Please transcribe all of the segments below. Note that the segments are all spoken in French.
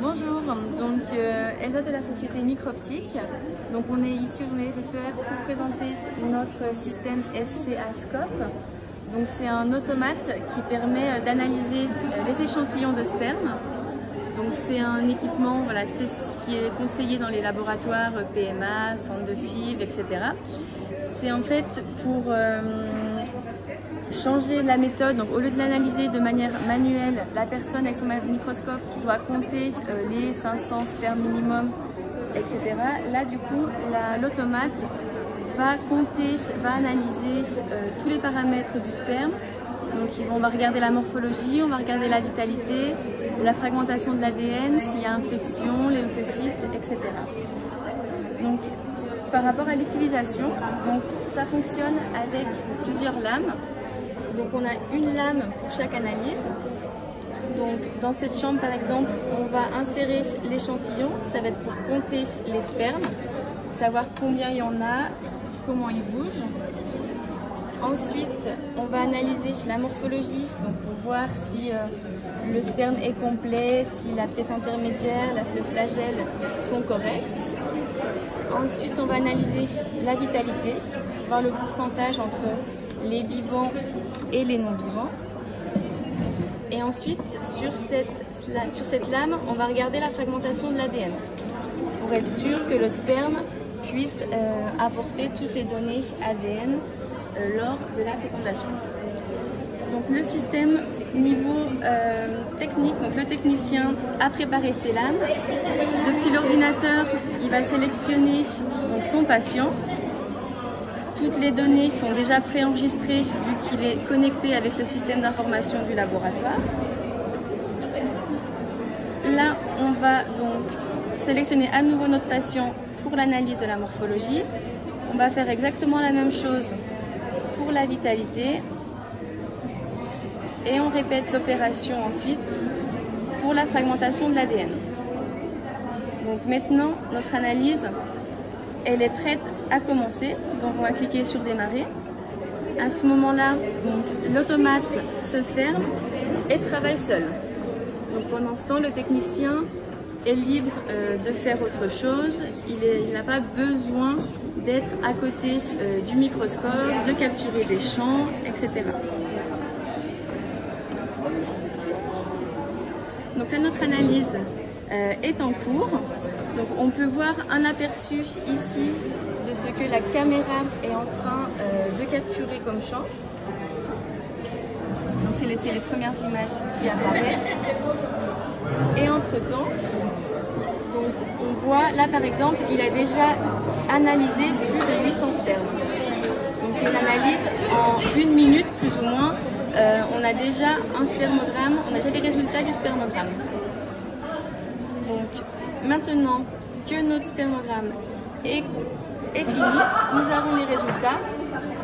Bonjour, donc Elsa de la société Microptique. Donc on est ici au MEFR pour présenter notre système SCA Scope. Donc c'est un automate qui permet d'analyser les échantillons de sperme. Donc c'est un équipement qui est conseillé dans les laboratoires PMA, centres de FIV, etc. C'est en fait pour changer la méthode. Donc au lieu de l'analyser de manière manuelle, la personne avec son microscope qui doit compter les 500 spermes minimum, etc. Là du coup l'automate va compter, va analyser tous les paramètres du sperme. Donc on va regarder la morphologie, on va regarder la vitalité, la fragmentation de l'ADN, s'il y a infection, les leucocytes, etc. Donc par rapport à l'utilisation, ça fonctionne avec plusieurs lames. Donc on a une lame pour chaque analyse. Donc dans cette chambre par exemple, on va insérer l'échantillon, ça va être pour compter les spermes, savoir combien il y en a, comment ils bougent. Ensuite, on va analyser la morphologie, donc pour voir si le sperme est complet, si la pièce intermédiaire, le flagelle sont corrects. Ensuite, on va analyser la vitalité, voir le pourcentage entre les vivants et les non-vivants. Et ensuite, sur cette lame, on va regarder la fragmentation de l'ADN pour être sûr que le sperme puisse apporter toutes les données ADN lors de la fécondation. Donc le système niveau technique, donc le technicien a préparé ses lames. Depuis l'ordinateur, il va sélectionner son patient. Toutes les données sont déjà préenregistrées vu qu'il est connecté avec le système d'information du laboratoire. Là, on va donc sélectionner à nouveau notre patient pour l'analyse de la morphologie. On va faire exactement la même chose pour la vitalité et on répète l'opération ensuite pour la fragmentation de l'ADN. Donc maintenant, notre analyse, elle est prête à commencer. Donc on va cliquer sur démarrer. À ce moment-là, l'automate se ferme et travaille seul. Donc pendant ce temps, le technicien est libre de faire autre chose. Il n'a pas besoin d'être à côté du microscope, de capturer des champs, etc. Donc là, notre analyse est en cours. Donc on peut voir un aperçu ici de ce que la caméra est en train de capturer comme champ. Donc c'est les premières images qui apparaissent. Et entre-temps, donc on voit là par exemple, il a déjà analysé plus de 800 spermes. Donc c'est une analyse en 1 minute plus ou moins. On a déjà un spermogramme, on a déjà les résultats du spermogramme. Donc maintenant que notre spermogramme est fini, nous avons les résultats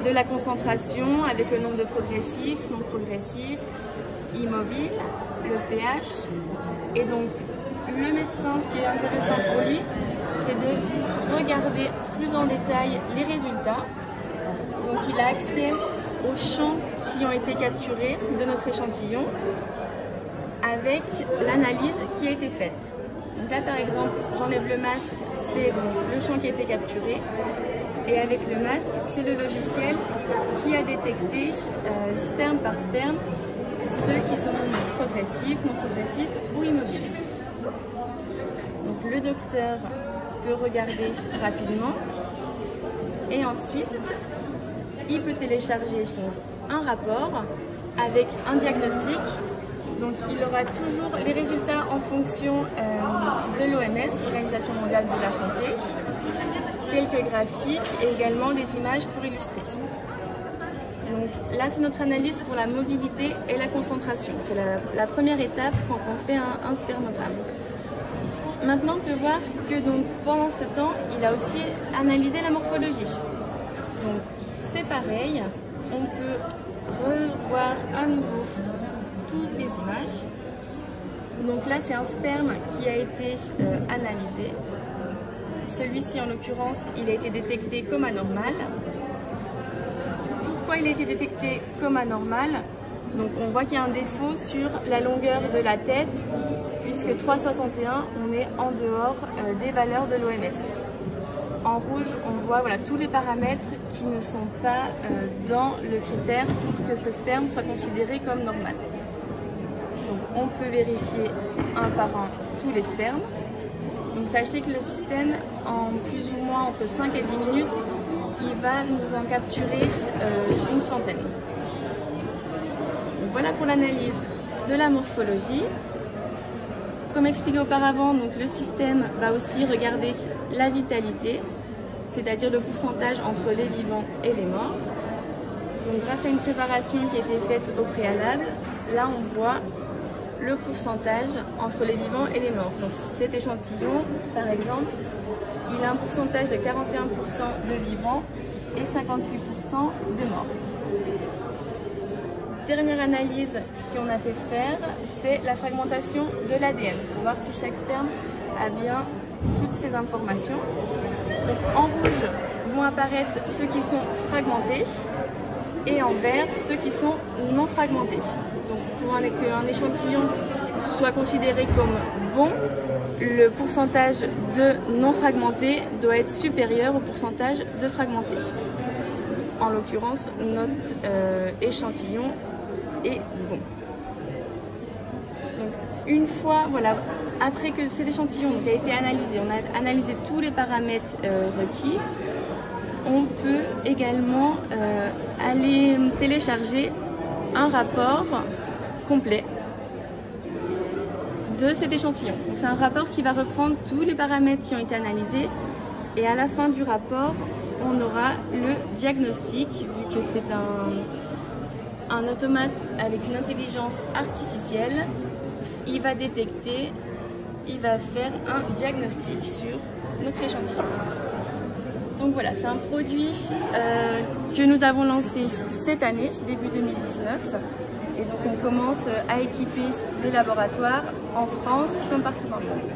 de la concentration avec le nombre de progressifs, non progressifs, immobiles, le pH. Et donc le médecin, ce qui est intéressant pour lui, c'est de regarder plus en détail les résultats. Donc il a accès aux champs qui ont été capturés de notre échantillon avec l'analyse qui a été faite. Donc là par exemple, j'enlève le masque, c'est le champ qui a été capturé. Et avec le masque, c'est le logiciel qui a détecté sperme par sperme ceux qui sont progressifs, non progressifs ou immobiles. Donc le docteur peut regarder rapidement et ensuite il peut télécharger un rapport avec un diagnostic. Donc il aura toujours les résultats en fonction de l'OMS, l'Organisation mondiale de la santé, quelques graphiques et également des images pour illustrer. Donc là c'est notre analyse pour la mobilité et la concentration. C'est la première étape quand on fait un spermogramme. Maintenant on peut voir que donc, pendant ce temps, il a aussi analysé la morphologie. Donc c'est pareil, on peut revoir à nouveau toutes les images. Donc là c'est un sperme qui a été analysé. Celui-ci en l'occurrence, il a été détecté comme anormal. Pourquoi il a été détecté comme anormal? Donc on voit qu'il y a un défaut sur la longueur de la tête, puisque 3,61, on est en dehors des valeurs de l'OMS. En rouge, on voit voilà, tous les paramètres qui ne sont pas dans le critère pour que ce sperme soit considéré comme normal. Donc on peut vérifier un par un tous les spermes. Donc sachez que le système, en plus ou moins entre 5 et 10 minutes, il va nous en capturer une centaine. Donc voilà pour l'analyse de la morphologie. Comme expliqué auparavant, donc le système va aussi regarder la vitalité, c'est-à-dire le pourcentage entre les vivants et les morts. Donc grâce à une préparation qui a été faite au préalable, là on voit le pourcentage entre les vivants et les morts. Donc cet échantillon, par exemple, il a un pourcentage de 41% de vivants et 58% de morts. Dernière analyse qu'on a fait faire, c'est la fragmentation de l'ADN, pour voir si chaque sperme a bien toutes ces informations. Donc en rouge vont apparaître ceux qui sont fragmentés et en vert ceux qui sont non fragmentés. Donc pour qu'un échantillon soit considéré comme bon, le pourcentage de non fragmentés doit être supérieur au pourcentage de fragmentés. En l'occurrence, notre échantillon est bon. Donc, une fois, voilà, après que cet échantillon a été analysé, on a analysé tous les paramètres requis, on peut également aller télécharger un rapport complet de cet échantillon. C'est un rapport qui va reprendre tous les paramètres qui ont été analysés et à la fin du rapport, on aura le diagnostic, vu que c'est un automate avec une intelligence artificielle. Il va détecter, il va faire un diagnostic sur notre échantillon. Donc voilà, c'est un produit que nous avons lancé cette année, début 2019. Et donc on commence à équiper les laboratoires en France comme partout dans le monde.